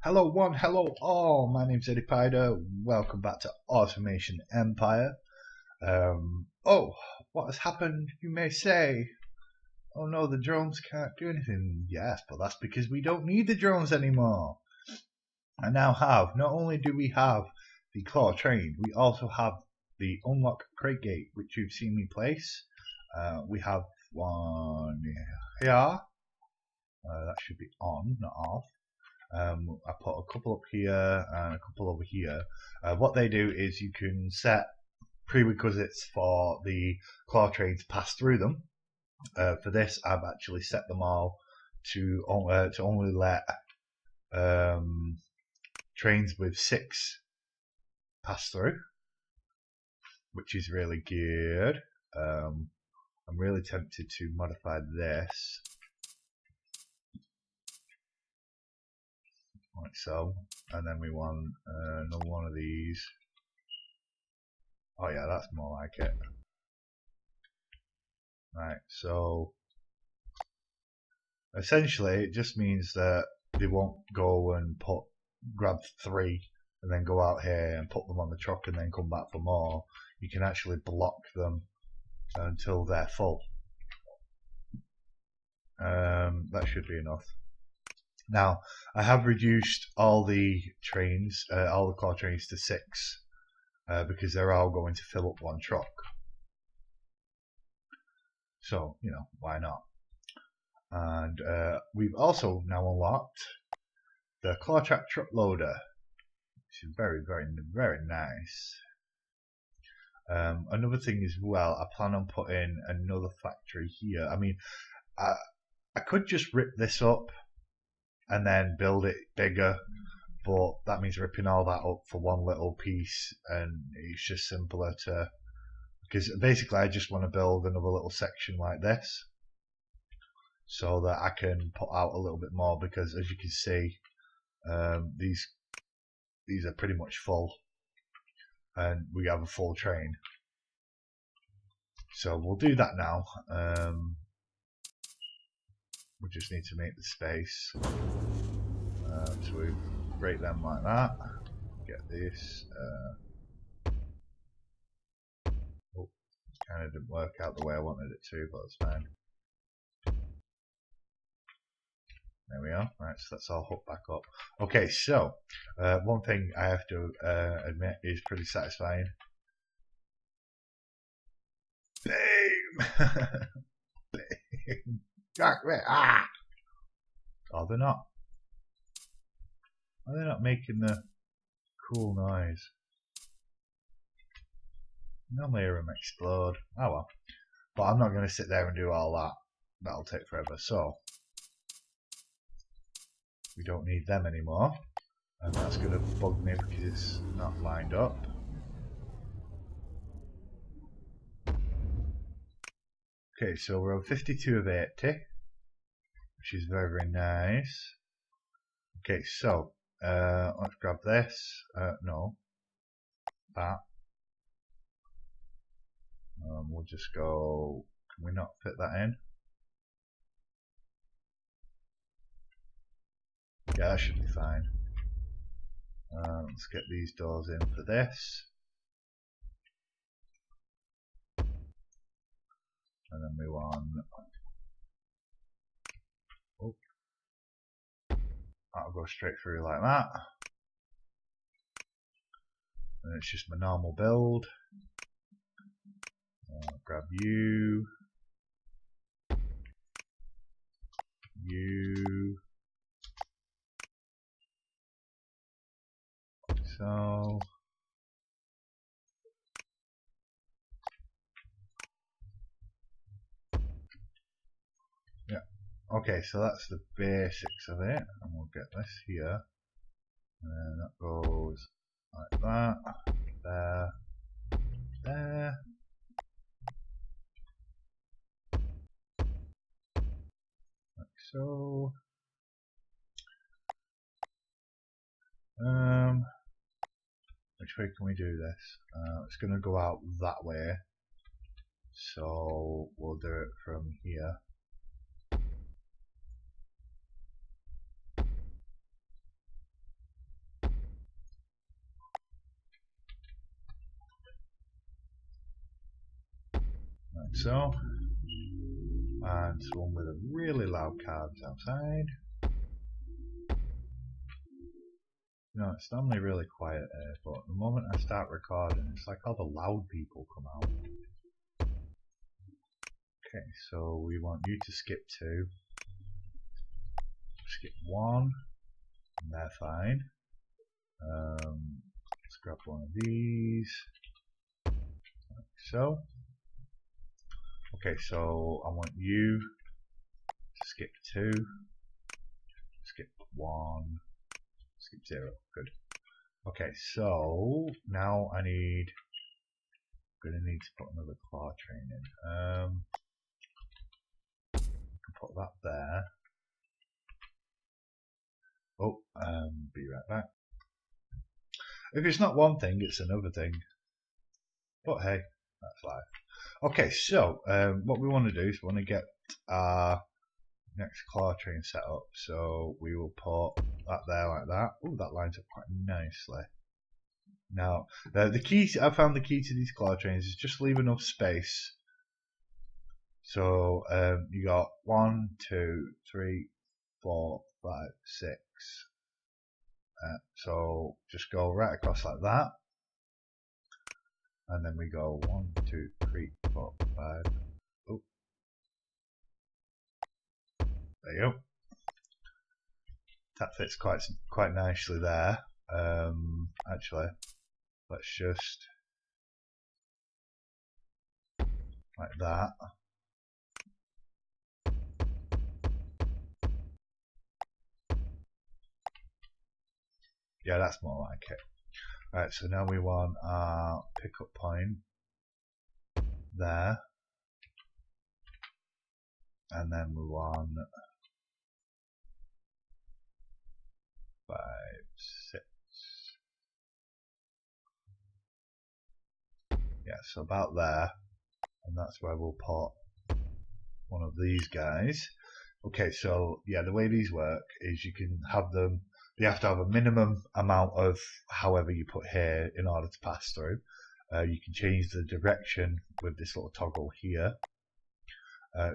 Hello one, hello all. My name's Eddie Pider. Welcome back to Automation Empire. Oh, what has happened? You may say. Oh no, the drones can't do anything. Yes, but that's because we don't need the drones anymore. I now have. Not only do we have the claw train, we also have the unlock crate gate, which you've seen me place. We have one here. That should be on, not off. I put a couple up here and a couple over here. What they do is you can set prerequisites for the claw train to pass through them. For this, I've actually set them all to only let trains with 6 pass through, which is really good. I'm really tempted to modify this. Like so, and then we want another one of these. Oh yeah, that's more like it. Right, so essentially it just means that they won't go and grab 3 and then go out here and put them on the truck and then come back for more. You can actually block them until they're full. That should be enough. Now, I have reduced all the trains, all the claw trains to 6, because they're all going to fill up one truck. So, you know, why not? And we've also now unlocked the Clawtrack truck loader, which is very, very, very nice. Another thing as well, I plan on putting another factory here. I mean, I could just rip this up and then build it bigger, but that means ripping all that up for one little piece, and it's just simpler to, because basically I just want to build another little section like this so that I can put out a little bit more, because as you can see, these are pretty much full and we have a full train. So we'll do that now. We just need to make the space. So we break them like that. Get this. Oh, kind of didn't work out the way I wanted it to, but it's fine. There we are. Right, so that's all hooked back up. Okay, so one thing I have to admit is pretty satisfying. Boom! Boom! Ah! Oh, they're not. Are they not making the cool noise? Normally I hear them explode. Oh well. But I'm not going to sit there and do all that. That'll take forever. So we don't need them anymore. And that's going to bug me because it's not lined up. Okay, so we're on 52 of 80, which is very, very nice. Okay, so let's grab this. No, that. We'll just go. Can we not fit that in? Yeah, that should be fine. Let's get these doors in for this. And then we want. Oh, that'll go straight through like that. And it's just my normal build. Grab you. You. So. Yeah. Okay, so that's the basics of it. And we'll get this here. And then that goes like that. There. There. Like so. Which way can we do this? It's going to go out that way. So we'll do it from here. so. And one with a really loud cars outside. No, it's normally really quiet here, but the moment I start recording, it's like all the loud people come out. Okay, so we want you to skip 2. Skip 1. And they're fine. Let's grab one of these. Like so. Okay, so I want you to skip 2. Skip 1. Skip 0. Good. Okay, so now I'm gonna need to put another claw train in. Put that there. Oh, be right back. If it's not one thing, it's another thing. But hey, that's life. Okay, so what we want to do is we want to get our next claw train set up. So we will put that there like that. Oh, that lines up quite nicely. Now, the key, I found the key to these claw trains is just leave enough space. So you got 1, 2, 3, 4, 5, 6. So just go right across like that, and then we go 1, 2, 3, 4, 5. Oh, there you go. That fits quite nicely there. Actually, let's just like that. Yeah, that's more like it. Right, so now we want our pickup point there, and then we want 5, 6. Yeah, so about there, and that's where we'll put one of these guys. Okay, so yeah, the way these work is you can have them. You have to have a minimum amount of however you put here in order to pass through. You can change the direction with this little toggle here.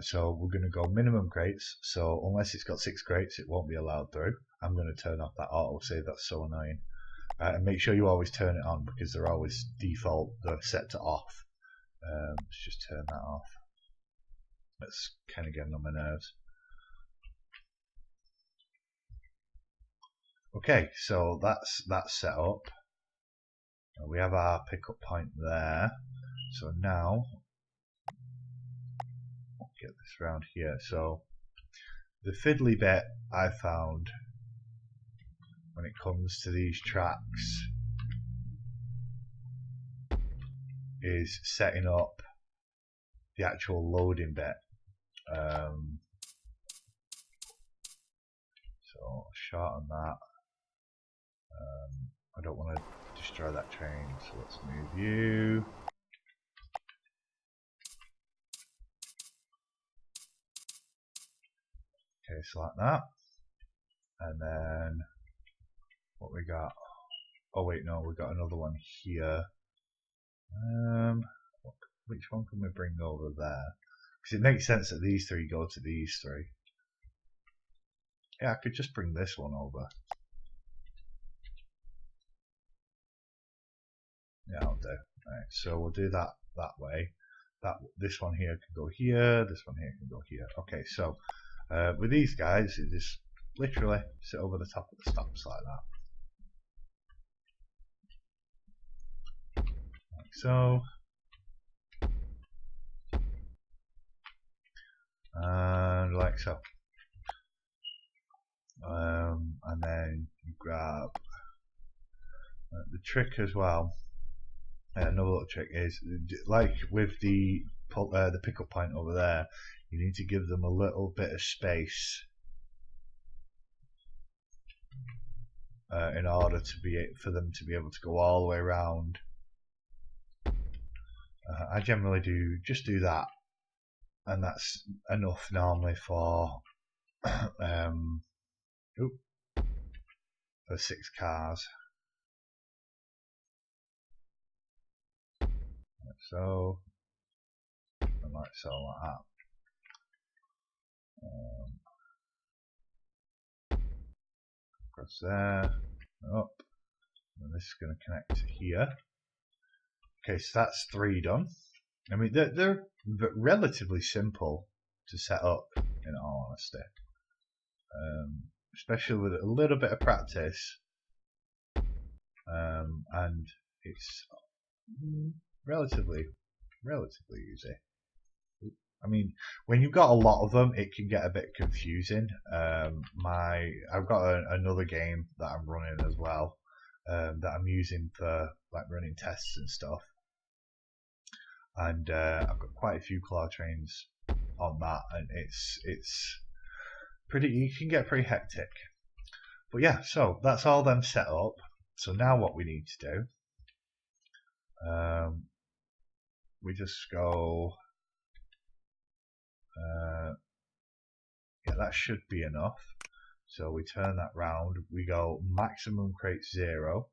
So we're going to go minimum crates. So unless it's got 6 crates, it won't be allowed through. I'm going to turn off that auto save. That's so annoying. And make sure you always turn it on because they're always default. They're set to off. Let's just turn that off. That's kind of getting on my nerves. Okay, so that's set up. We have our pickup point there. So now, I'll get this around here. So the fiddly bit I found when it comes to these tracks is setting up the actual loading bit. So shorten that. I don't want to destroy that train, so let's move you. Okay, so like that. And then what we got? Oh wait, no, we got another one here. Which one can we bring over there? Because it makes sense that these 3 go to these 3. Yeah, I could just bring this one over. Yeah, I'll do. Right, so we'll do that way. This one here can go here. This one here can go here. Okay, so with these guys, you just literally sit over the top of the stops like that. Like so. And like so. And then you grab the trick as well. Another little trick is, like with the pickup point over there, you need to give them a little bit of space in order for them to be able to go all the way around. I generally just do that, and that's enough normally for for 6 cars. So, and like so, like that. Across there, up, and this is going to connect to here. Okay, so that's 3 done. I mean, they're relatively simple to set up, in all honesty. Especially with a little bit of practice. And it's relatively easy. I mean, when you've got a lot of them, it can get a bit confusing. I've got another game that I'm running as well, that I'm using for like running tests and stuff. And I've got quite a few claw trains on that, and it's pretty. It can get pretty hectic. But yeah, so that's all them set up. So now what we need to do, we just go. Yeah, that should be enough. So we turn that round. We go maximum crates 0,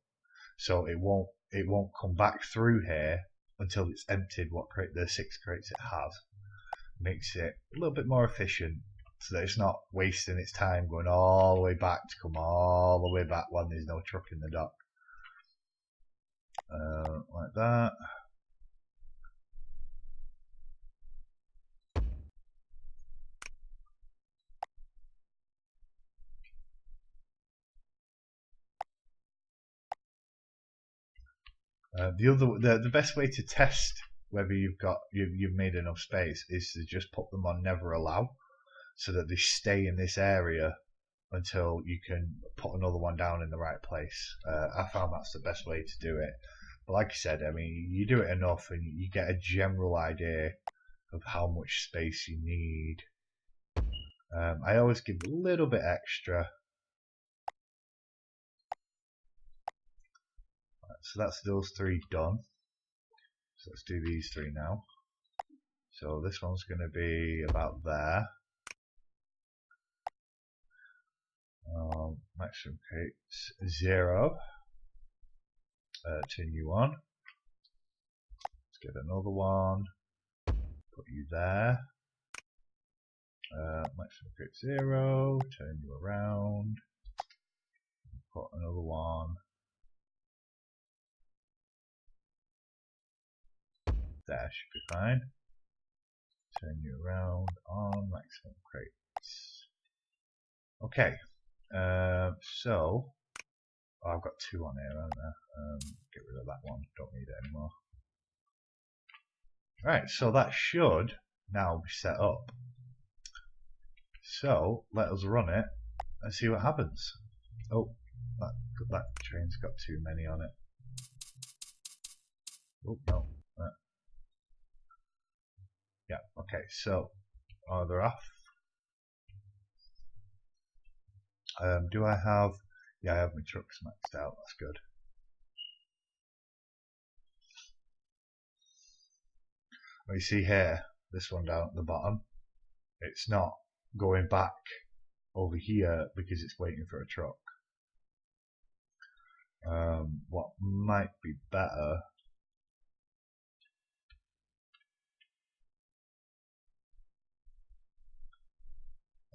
so it won't come back through here until it's emptied what the 6 crates it has. Makes it a little bit more efficient, so that it's not wasting its time going all the way back to come all the way back when there's no truck in the dock. Like that. The best way to test whether you've made enough space is to just put them on never allow, so that they stay in this area until you can put another one down in the right place. I found that's the best way to do it. But like I said, I mean, you do it enough and you get a general idea of how much space you need. I always give a little bit extra. So that's those 3 done. So let's do these 3 now. So this one's going to be about there. Maximum crates 0. Turn you on. Let's get another one. Put you there. Maximum crate 0. Turn you around. Put another one. There should be fine. Turn you around on maximum crates. Okay. So I've got 2 on here, haven't I? Get rid of that one. Don't need it anymore. Right, so that should now be set up. So let us run it and see what happens. Oh, that train's got too many on it. Oh no. Yeah. Okay. So they're off. Do I have? Yeah, I have my trucks maxed out. That's good. Well, you see here, this one down at the bottom, it's not going back over here because it's waiting for a truck. What might be better,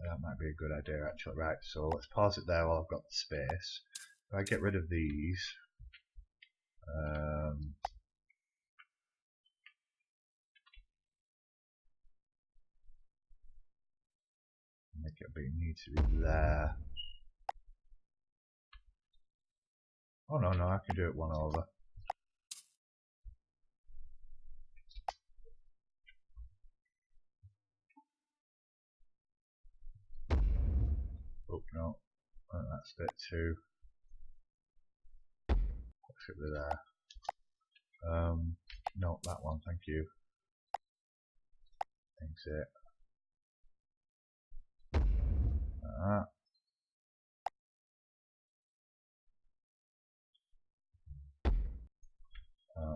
that might be a good idea actually. Right, so let's pause it there while I've got the space. If I get rid of these, make it need to be there. Oh no, I can do it one over. Oh no, that's a bit too. Let's get rid of there. No, that one, thank you. Exit.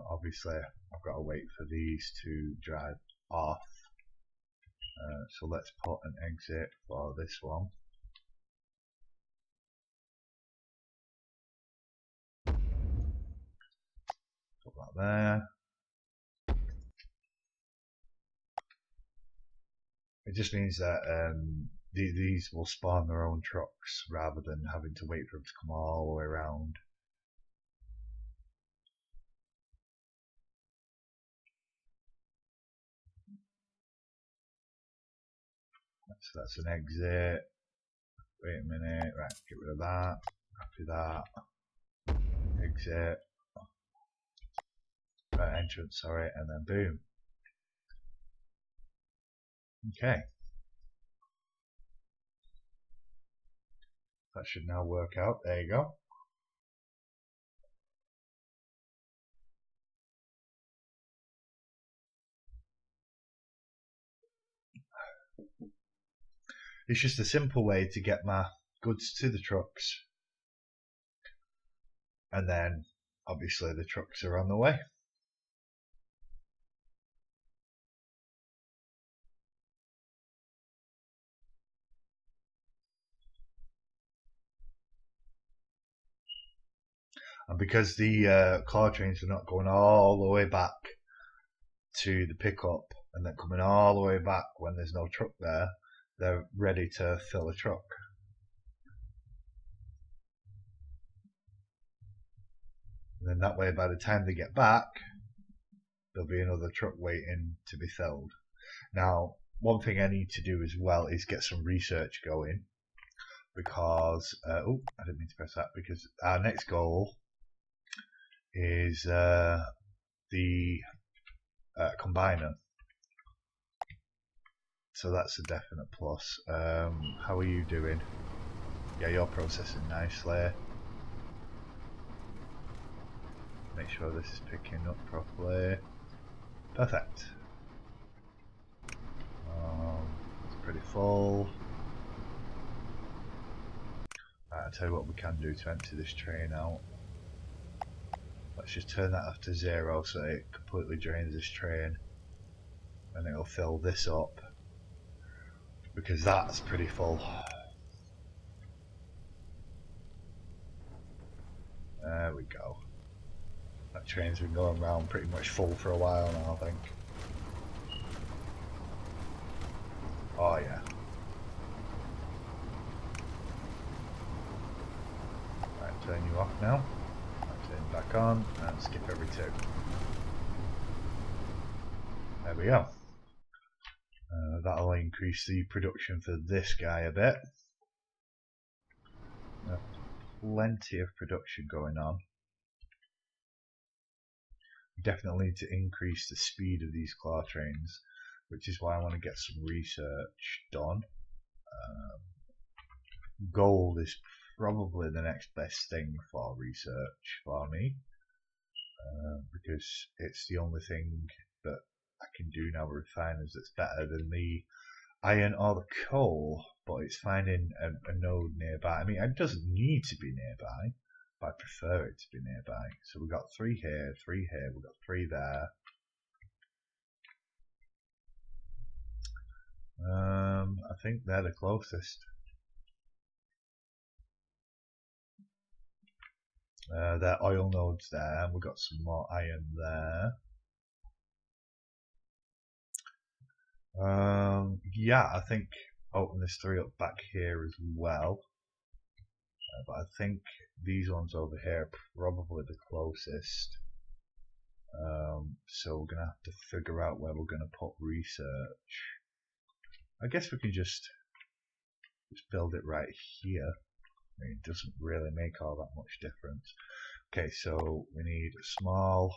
Obviously, I've got to wait for these to drive off. So let's put an exit for this one. Put that there. It just means that these will spawn their own trucks rather than having to wait for them to come all the way around. So that's an exit. Wait a minute, right, get rid of that. Copy that. Exit. Right, entrance, sorry, and then boom. Okay. That should now work out. There you go. It's just a simple way to get my goods to the trucks. And then, obviously, the trucks are on the way. And because the car trains are not going all the way back to the pickup and then coming all the way back when there's no truck there, they're ready to fill a truck. And then that way, by the time they get back, there'll be another truck waiting to be filled. Now, one thing I need to do as well is get some research going, because oh, I didn't mean to press that, because our next goal is the combiner. So that's a definite plus. How are you doing? Yeah, you're processing nicely. Make sure this is picking up properly. Perfect. It's pretty full. Right, I'll tell you what we can do to empty this train out. Let's just turn that off to 0 so it completely drains this train, and it'll fill this up because that's pretty full. There we go. That train's been going around pretty much full for a while now, I think. Oh yeah. Right, turn you off now. Turn back on and skip every 2. There we go. That'll increase the production for this guy a bit. Plenty of production going on. Definitely need to increase the speed of these claw trains, which is why I want to get some research done. Gold is probably the next best thing for research for me, because it's the only thing that I can do now with refiners that's better than the iron or the coal, but it's finding a node nearby. I mean, it doesn't need to be nearby, but I prefer it to be nearby. So we've got 3 here, 3 here, we've got 3 there. I think they're the closest. They're oil nodes there, and we've got some more iron there. Yeah, I think open this 3 up back here as well. But I think these ones over here are probably the closest. So we're going to have to figure out where we're going to put research. I guess we can just build it right here. I mean, it doesn't really make all that much difference. Okay, so we need a small.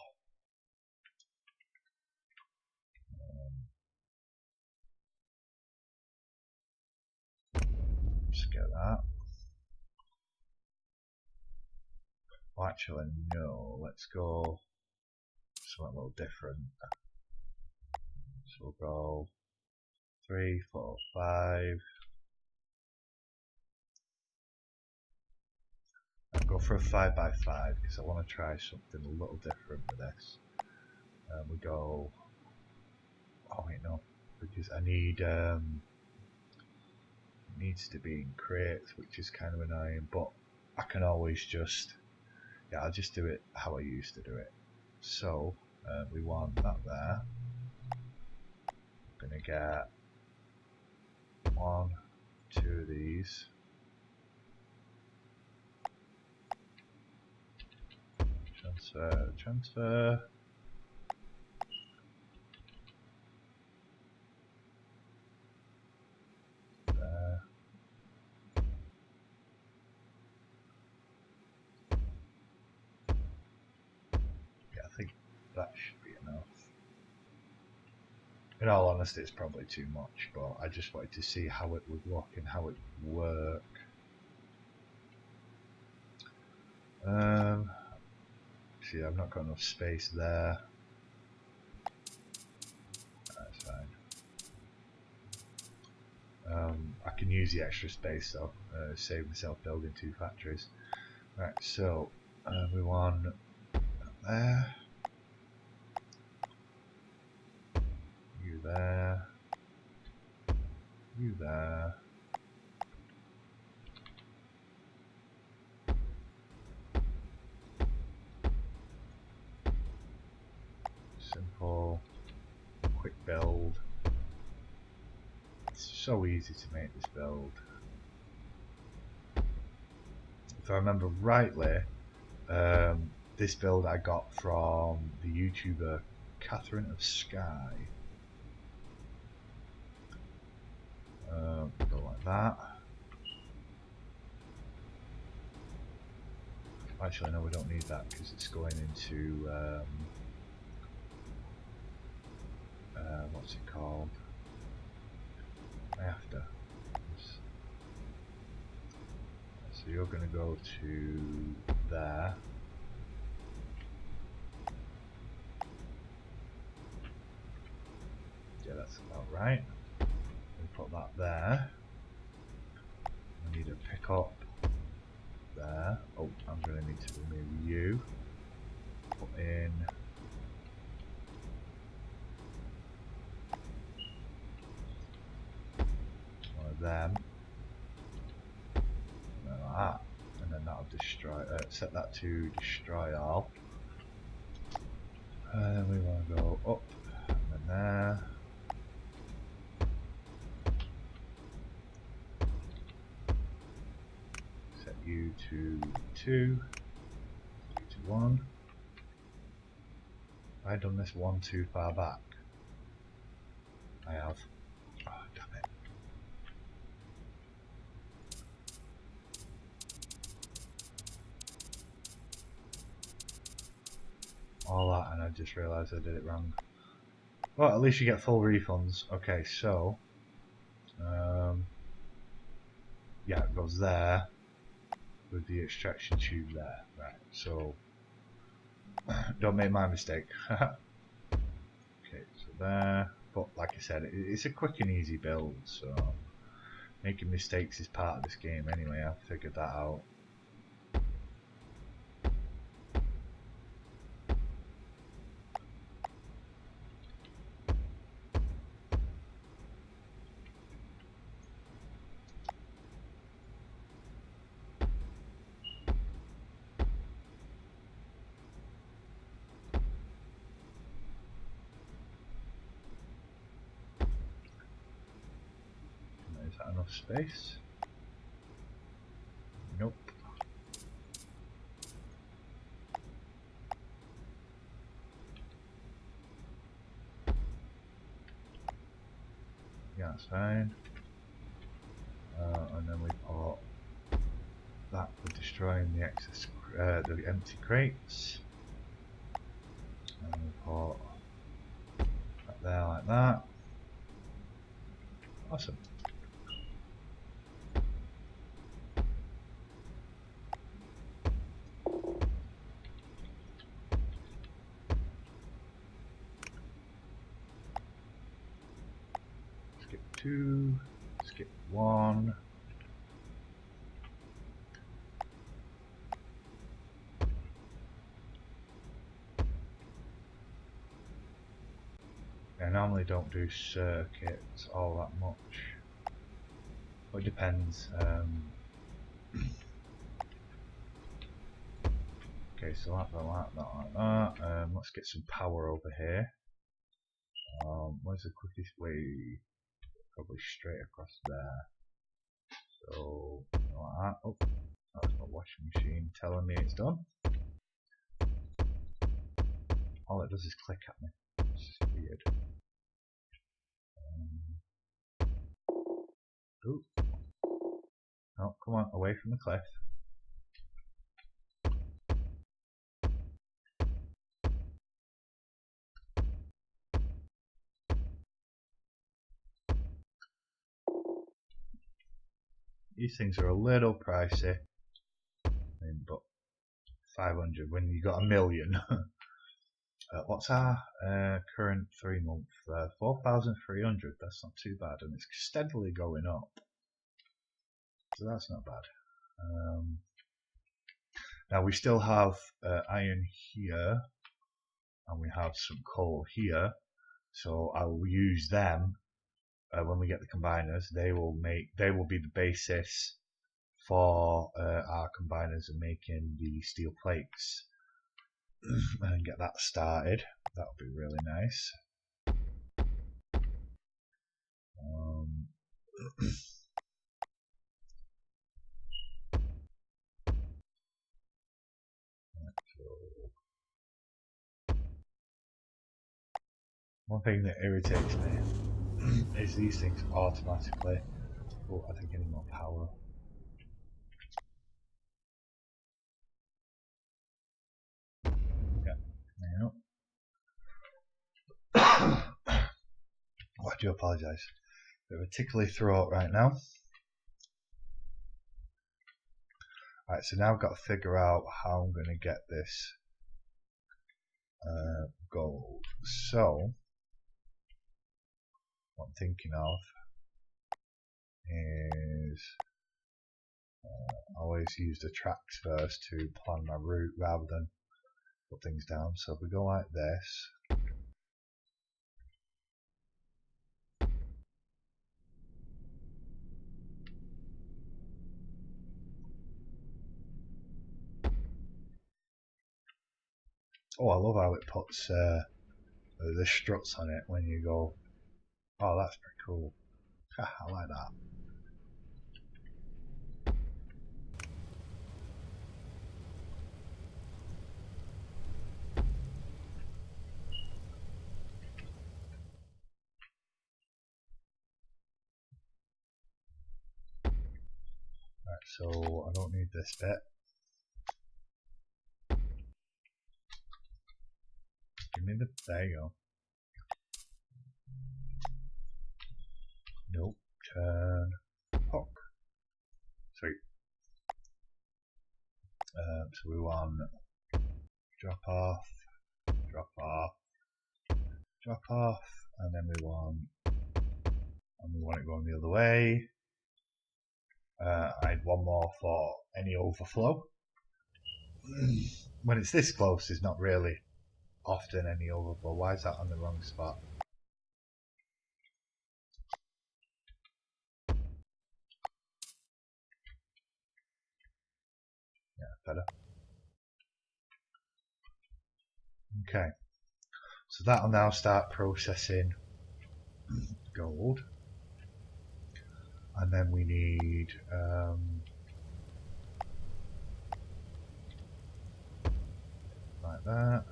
Just get that. Well, actually, no. Let's go something a little different. So we'll go 3, 4, 5. I'll go for a 5x5 because I want to try something a little different with this. We go. Oh wait, no, because I need. It needs to be in crates, which is kind of annoying. But I can always just. Yeah, I'll just do it how I used to do it. So we want that there. I'm gonna get 1, 2 of these. Transfer, transfer. There. Yeah, I think that should be enough. In all honesty, it's probably too much, but I just wanted to see how it would look and how it would work. See, I've not got enough space there. That's fine. I can use the extra space though, save myself building 2 factories. Right, so we want there, you there, you there. Simple, quick build. It's so easy to make this build. If I remember rightly, this build I got from the YouTuber Catherine of Sky. Go like that. Actually, no, we don't need that because it's going into what's it called? After. So you're going to go to there. Yeah, that's about right. We put that there. I need to pick up there. Oh, I'm going to need to remove you. Put in one of them. Like that. And then that'll destroy. Set that to destroy all. And then we want to go up and then there. Set you to 2, you to 1. Have I done this one too far back? I have. Oh, damn it. All that, and I just realised I did it wrong. Well, at least you get full refunds. Okay, so yeah, it goes there with the extraction tube there. Right, so don't make my mistake. Okay, so there. But like I said, it's a quick and easy build, so making mistakes is part of this game anyway. I've figured that out. Is that enough space? Nope. Yeah, that's fine. And then we put that for destroying the excess, the empty crates. And we put that there like that. Awesome. Skip 2, skip 1. I normally don't do circuits all that much. But it depends. Okay, so like that. Let's get some power over here. Where's the quickest way? probably straight across there. So, like that. Oh, that's my washing machine telling me it's done. All it does is click at me. It's just weird. Ooh. Oh, come on, away from the cliff. These things are a little pricey. But 500 when you got a million. What's our current 3 month? 4,300. That's not too bad, and it's steadily going up. So that's not bad. Now we still have iron here, and we have some coal here. So I will use them when we get the combiners. They will be the basis for our combiners and making the steel plates. And get that started. That would be really nice. One thing that irritates me is these things automatically. Oh, I think I need more power. Yeah, oh, I do apologise. Bit of a tickly throat right now. Right, so now I've got to figure out how I'm going to get this gold. So, what I'm thinking of is I always use the tracks first to plan my route rather than put things down. So if we go like this, oh, I love how it puts the struts on it when you go. Oh, that's pretty cool. I like that. Right, so I don't need this bit. Give me the. There you go. Nope. Turn. Hook. Sweet. So we want drop off, drop off, drop off, and then we want it going the other way. I had one more for any overflow. When it's this close, there's not really often any overflow. Why is that on the wrong spot? Yeah, better. Okay, so that'll now start processing gold, and then we need like that.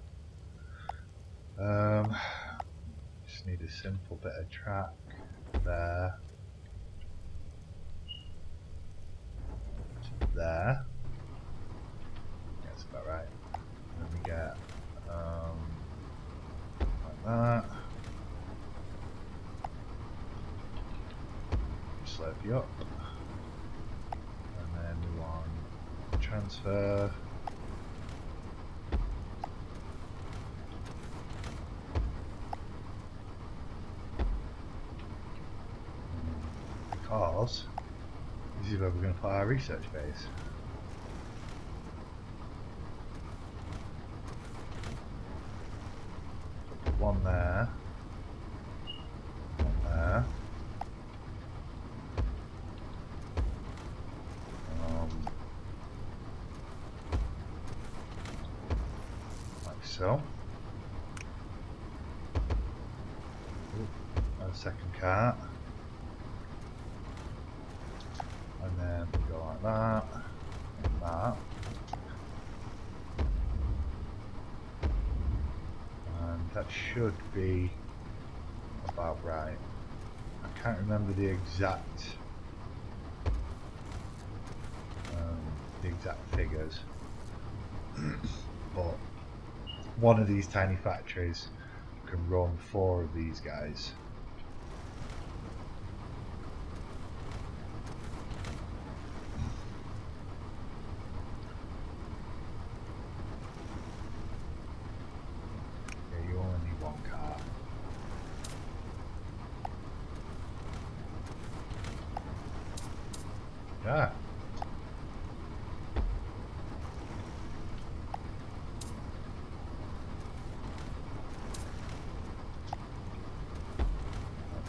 Just need a simple bit of track there to there. That's about right. And then we get like that. Slurp you up, and then we want transfer. Because this is where we're going to put our research base. So put one there, one there. Like so. Ooh, a second cart. we go like that, and that. And that should be about right. I can't remember the exact figures, but one of these tiny factories can run 4 of these guys. Yeah, you only need 1 car. Yeah.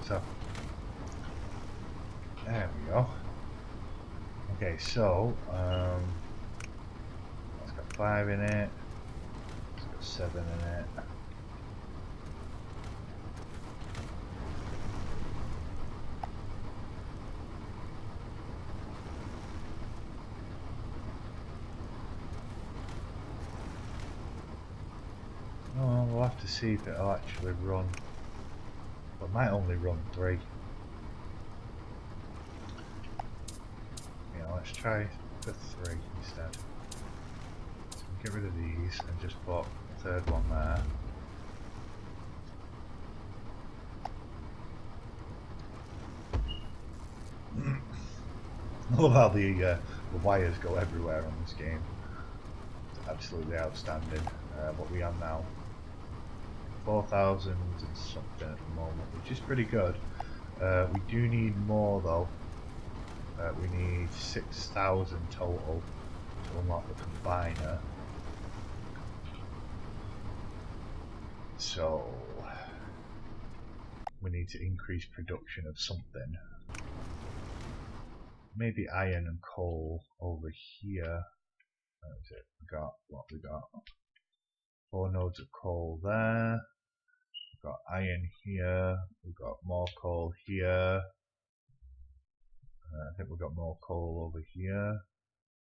So there we go. Okay, so it's got 5 in it. It's got 7 in it. Oh, we'll have to see if it'll actually run. It might only run 3. Let's try the 3 instead. So get rid of these and just put a 3rd one there. I love how the wires go everywhere on this game. It's absolutely outstanding. What we have now, 4,000 and something at the moment, which is pretty good. We do need more though. We need 6,000 total to unlock the combiner. So we need to increase production of something. Maybe iron and coal over here. That's it. We got what we got. 4 nodes of coal there. We've got iron here. We've got more coal here. I think we've got more coal over here.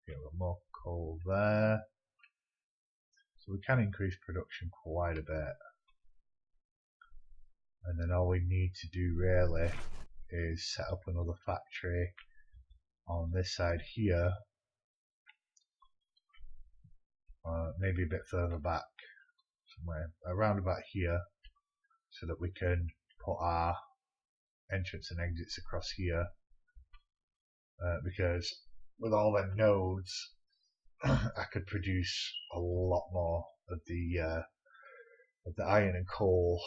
Okay, we've got more coal there. So we can increase production quite a bit. And then all we need to do really is set up another factory on this side here. Maybe a bit further back, somewhere around about here, so that we can put our entrance and exits across here. Because with all them nodes, I could produce a lot more of the iron and coal.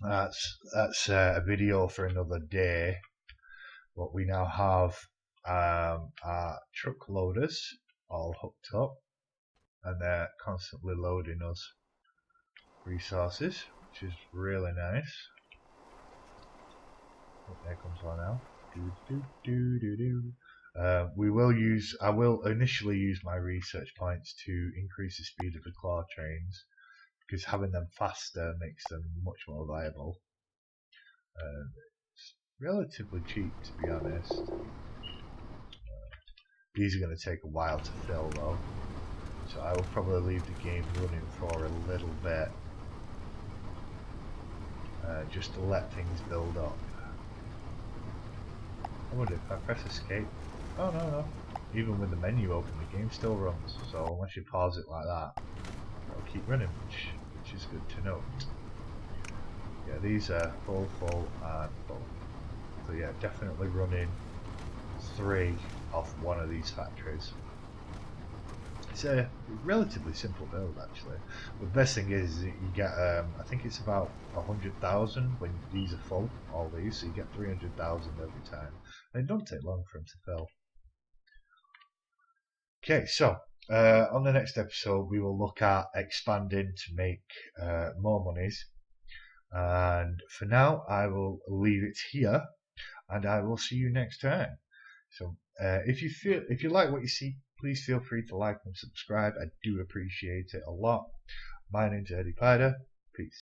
That's a video for another day. But we now have our truck loaders all hooked up, and they're constantly loading us resources, which is really nice. Oh, there comes one now. I will initially use my research points to increase the speed of the claw trains, because having them faster makes them much more viable. It's relatively cheap, to be honest. These are going to take a while to fill though, so I will probably leave the game running for a little bit, just to let things build up. I wonder if I press escape. Oh no. Even with the menu open, the game still runs. So unless you pause it like that, it'll keep running, which is good to note. Yeah, these are full, and full. So yeah, definitely running 3 off one of these factories. It's a relatively simple build actually. But the best thing is that you get, I think it's about 100,000 when these are full, all these, so you get 300,000 every time. And it don't take long for them to fill. Okay, so on the next episode we will look at expanding to make more monies. And for now I will leave it here, and I will see you next time. So if you like what you see, please feel free to like and subscribe. I do appreciate it a lot. My name's Eddie Pider. Peace.